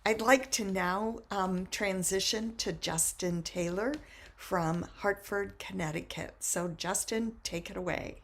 I'd like to now transition to Justin Taylor from Hartford, Connecticut. So Justin, take it away.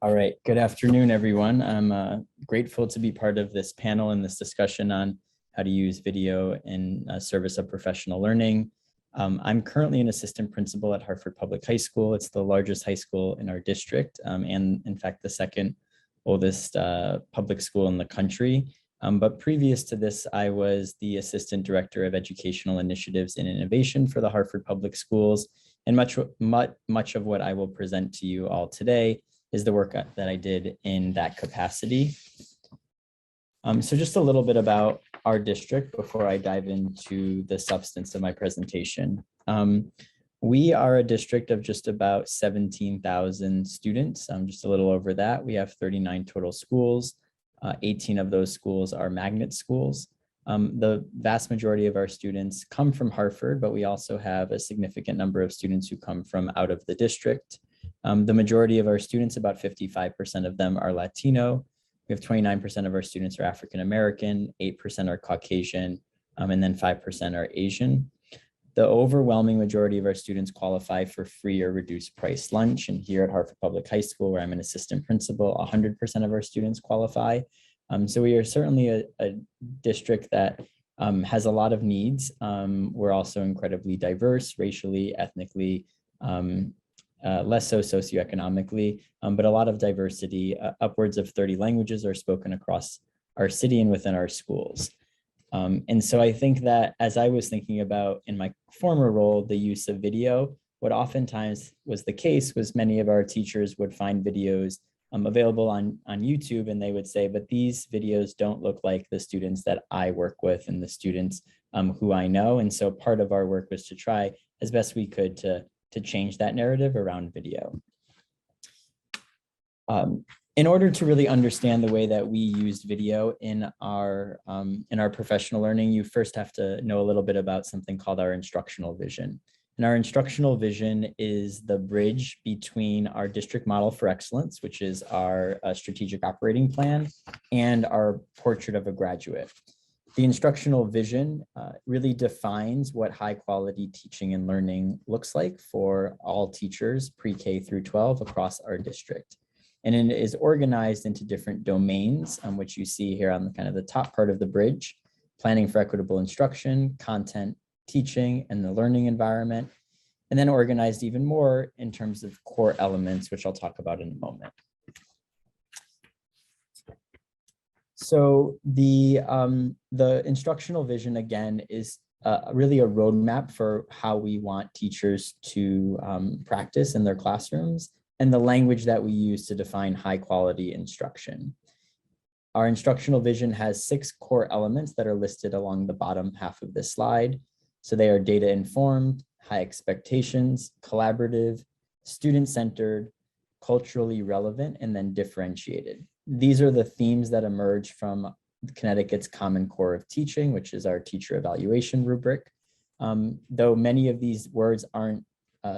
All right. Good afternoon, everyone. I'm grateful to be part of this panel and this discussion on how to use video in service of professional learning. I'm currently an assistant principal at Hartford Public High School. It's the largest high school in our district, and in fact, the second oldest public school in the country. But previous to this, I was the Assistant Director of Educational Initiatives and Innovation for the Hartford Public Schools. And much of what I will present to you all today is the work that I did in that capacity. So just a little bit about our district before I dive into the substance of my presentation. We are a district of just about 17,000 students, just a little over that. We have 39 total schools. 18 of those schools are magnet schools. The vast majority of our students come from Hartford, but we also have a significant number of students who come from out of the district. The majority of our students, about 55% of them, are Latino. We have 29% of our students are African American, 8% are Caucasian, and then 5% are Asian. The overwhelming majority of our students qualify for free or reduced price lunch. And here at Hartford Public High School, where I'm an assistant principal, 100% of our students qualify. So we are certainly a district that has a lot of needs. We're also incredibly diverse, racially, ethnically, less so socioeconomically, but a lot of diversity. Upwards of 30 languages are spoken across our city and within our schools. And so I think that as I was thinking about in my former role, the use of video, what oftentimes was the case was many of our teachers would find videos available on YouTube, and they would say, but these videos don't look like the students that I work with and the students who I know. And so part of our work was to try as best we could to change that narrative around video. In order to really understand the way that we used video in our professional learning, you first have to know a little bit about something called our instructional vision. And our instructional vision is the bridge between our district model for excellence, which is our strategic operating plan, and our portrait of a graduate. The instructional vision really defines what high quality teaching and learning looks like for all teachers pre-K through 12 across our district. And it is organized into different domains, which you see here on the kind of the top part of the bridge: planning for equitable instruction, content, teaching, and the learning environment, and then organized even more in terms of core elements, which I'll talk about in a moment. So the instructional vision, again, is really a roadmap for how we want teachers to practice in their classrooms, and the language that we use to define high quality instruction. Our instructional vision has 6 core elements that are listed along the bottom half of this slide. So they are data informed, high expectations, collaborative, student-centered, culturally relevant, and then differentiated. These are the themes that emerge from Connecticut's Common Core of Teaching, which is our teacher evaluation rubric. Though many of these words aren't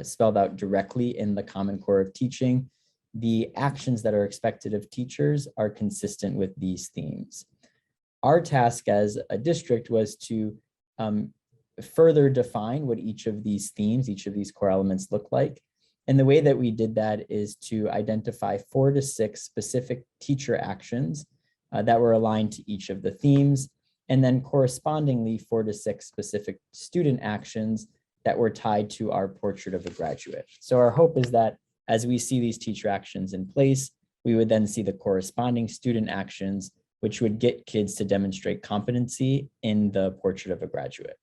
spelled out directly in the Common Core of Teaching, the actions that are expected of teachers are consistent with these themes. Our task as a district was to further define what each of these themes, each of these core elements look like. And the way that we did that is to identify 4 to 6 specific teacher actions that were aligned to each of the themes, and then correspondingly 4 to 6 specific student actions that were tied to our portrait of a graduate. So our hope is that as we see these teacher actions in place, we would then see the corresponding student actions, which would get kids to demonstrate competency in the portrait of a graduate.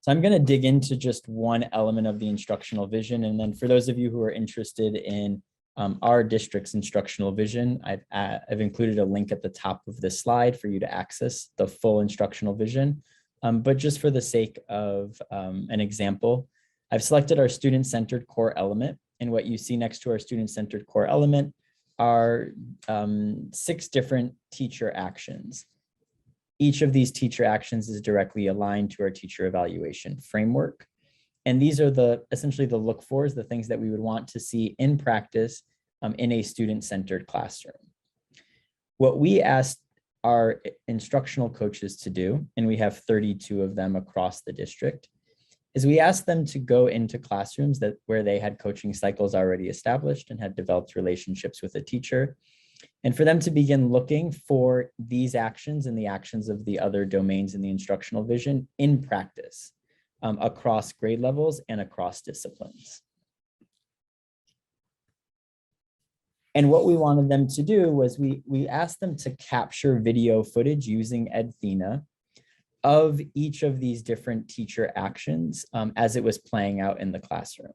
So I'm going to dig into just one element of the instructional vision. And then for those of you who are interested in our district's instructional vision, I've included a link at the top of this slide for you to access the full instructional vision. But just for the sake of an example, I've selected our student-centered core element. And what you see next to our student-centered core element are 6 different teacher actions. Each of these teacher actions is directly aligned to our teacher evaluation framework. And these are essentially the look-fors, the things that we would want to see in practice in a student-centered classroom. What we asked our instructional coaches to do, and we have 32 of them across the district, is we asked them to go into classrooms where they had coaching cycles already established and had developed relationships with a teacher, and for them to begin looking for these actions and the actions of the other domains in the instructional vision in practice across grade levels and across disciplines. And what we wanted them to do was we asked them to capture video footage using Edthena of each of these different teacher actions as it was playing out in the classroom.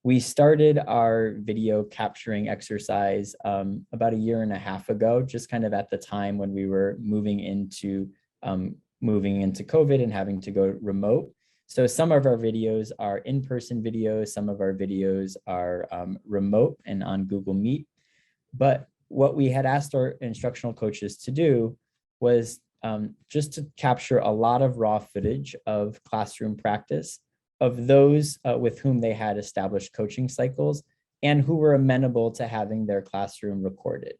We started our video capturing exercise about a year and a half ago, just kind of at the time when we were moving into COVID and having to go remote. So some of our videos are in-person videos, some of our videos are remote and on Google Meet. But what we had asked our instructional coaches to do was just to capture a lot of raw footage of classroom practice of those with whom they had established coaching cycles and who were amenable to having their classroom recorded.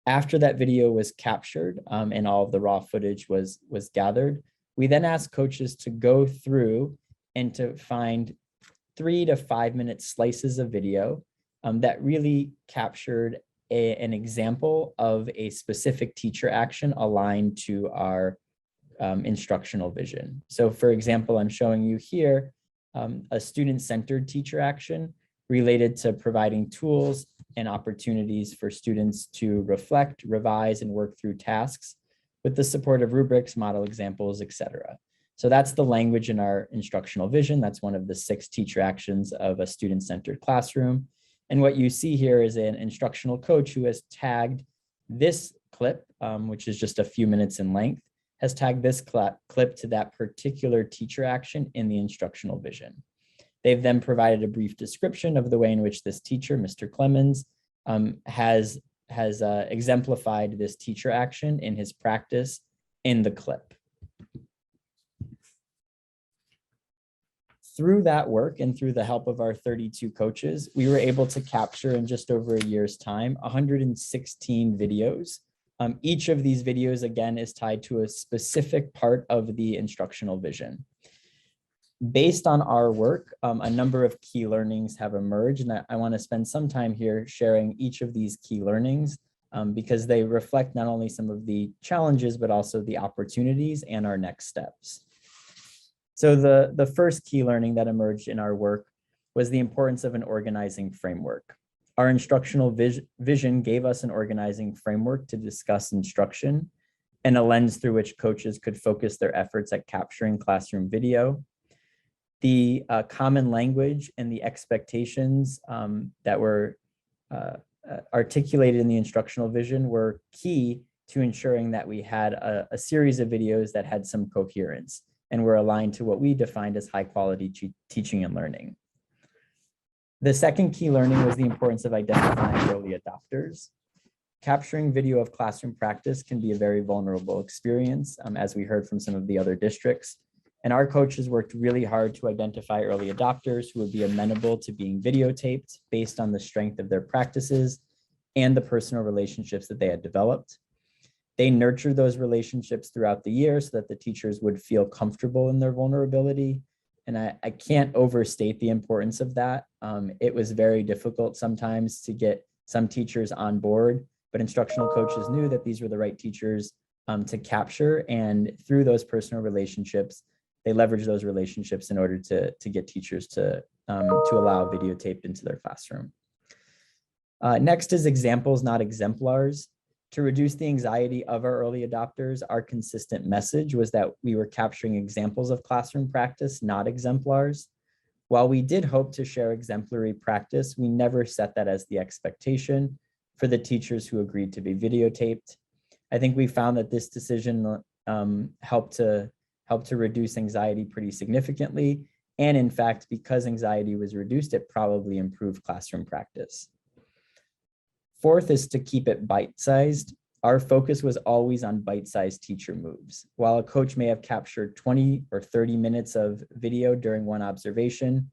After that video was captured and all of the raw footage was gathered, we then asked coaches to go through and to find 3 to 5 minute slices of video that really captured an example of a specific teacher action aligned to our instructional vision. So for example, I'm showing you here a student-centered teacher action related to providing tools and opportunities for students to reflect, revise, and work through tasks with the support of rubrics, model examples, etc. So that's the language in our instructional vision. That's one of the 6 teacher actions of a student-centered classroom. And what you see here is an instructional coach who has tagged this clip, which is just a few minutes in length, has tagged this clip to that particular teacher action in the instructional vision. They've then provided a brief description of the way in which this teacher, Mr. Clemens, has exemplified this teacher action in his practice in the clip. Through that work and through the help of our 32 coaches, we were able to capture in just over a year's time 116 videos. Each of these videos, again, is tied to a specific part of the instructional vision. Based on our work, a number of key learnings have emerged, and I want to spend some time here sharing each of these key learnings because they reflect not only some of the challenges, but also the opportunities and our next steps. So the first key learning that emerged in our work was the importance of an organizing framework. Our instructional vision gave us an organizing framework to discuss instruction and a lens through which coaches could focus their efforts at capturing classroom video. The common language and the expectations that were articulated in the instructional vision were key to ensuring that we had a series of videos that had some coherence and were aligned to what we defined as high quality teaching and learning. The second key learning was the importance of identifying early adopters. Capturing video of classroom practice can be a very vulnerable experience, as we heard from some of the other districts. And our coaches worked really hard to identify early adopters who would be amenable to being videotaped based on the strength of their practices and the personal relationships that they had developed. They nurtured those relationships throughout the year so that the teachers would feel comfortable in their vulnerability. And I can't overstate the importance of that. It was very difficult sometimes to get some teachers on board, but instructional coaches knew that these were the right teachers to capture. And through those personal relationships, they leveraged those relationships in order to get teachers to allow videotaped into their classroom. Next is examples, not exemplars. To reduce the anxiety of our early adopters, our consistent message was that we were capturing examples of classroom practice, not exemplars. While we did hope to share exemplary practice, we never set that as the expectation for the teachers who agreed to be videotaped. I think we found that this decision helped to reduce anxiety pretty significantly. And in fact, because anxiety was reduced, it probably improved classroom practice. Fourth is to keep it bite-sized. Our focus was always on bite-sized teacher moves. While a coach may have captured 20 or 30 minutes of video during one observation,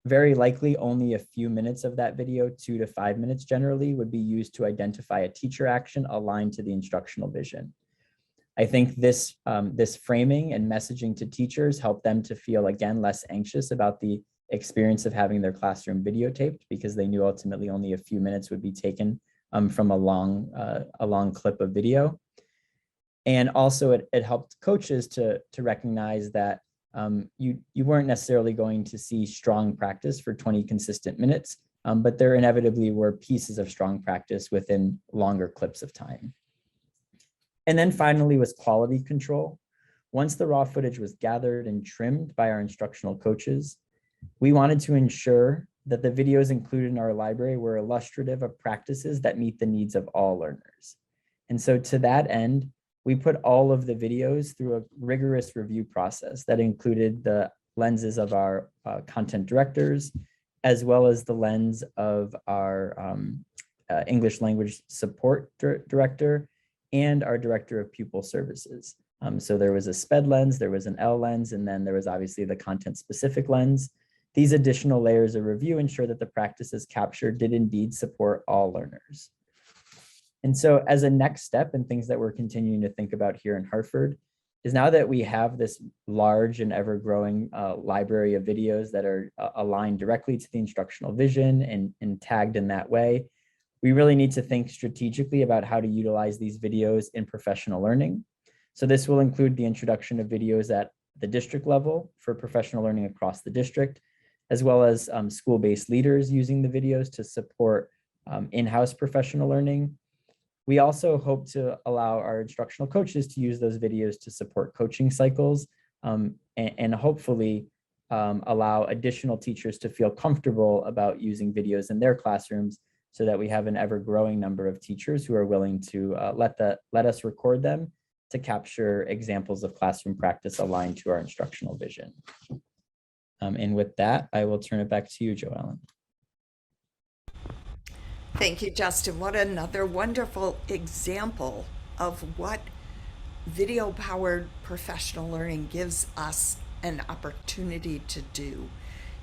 very likely only a few minutes of that video, 2 to 5 minutes generally, would be used to identify a teacher action aligned to the instructional vision. I think this framing and messaging to teachers helped them to feel, again, less anxious about the experience of having their classroom videotaped, because they knew ultimately only a few minutes would be taken from a long clip of video. And also it helped coaches to recognize that you weren't necessarily going to see strong practice for 20 consistent minutes, but there inevitably were pieces of strong practice within longer clips of time. And then finally was quality control. Once the raw footage was gathered and trimmed by our instructional coaches, we wanted to ensure that the videos included in our library were illustrative of practices that meet the needs of all learners. And so to that end, we put all of the videos through a rigorous review process that included the lenses of our content directors, as well as the lens of our English language support director and our director of pupil services. So there was a SPED lens, there was an L lens, and then there was obviously the content specific lens. These additional layers of review ensure that the practices captured did indeed support all learners. And so as a next step, and things that we're continuing to think about here in Hartford, is now that we have this large and ever-growing library of videos that are aligned directly to the instructional vision and tagged in that way, we really need to think strategically about how to utilize these videos in professional learning. So this will include the introduction of videos at the district level for professional learning across the district, as well as school-based leaders using the videos to support in-house professional learning. We also hope to allow our instructional coaches to use those videos to support coaching cycles and hopefully allow additional teachers to feel comfortable about using videos in their classrooms, so that we have an ever-growing number of teachers who are willing to let us record them to capture examples of classroom practice aligned to our instructional vision. And with that, I will turn it back to you, Joellen. Thank you, Justin. What another wonderful example of what video-powered professional learning gives us an opportunity to do,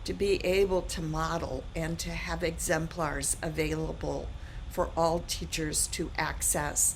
to be able to model and to have exemplars available for all teachers to access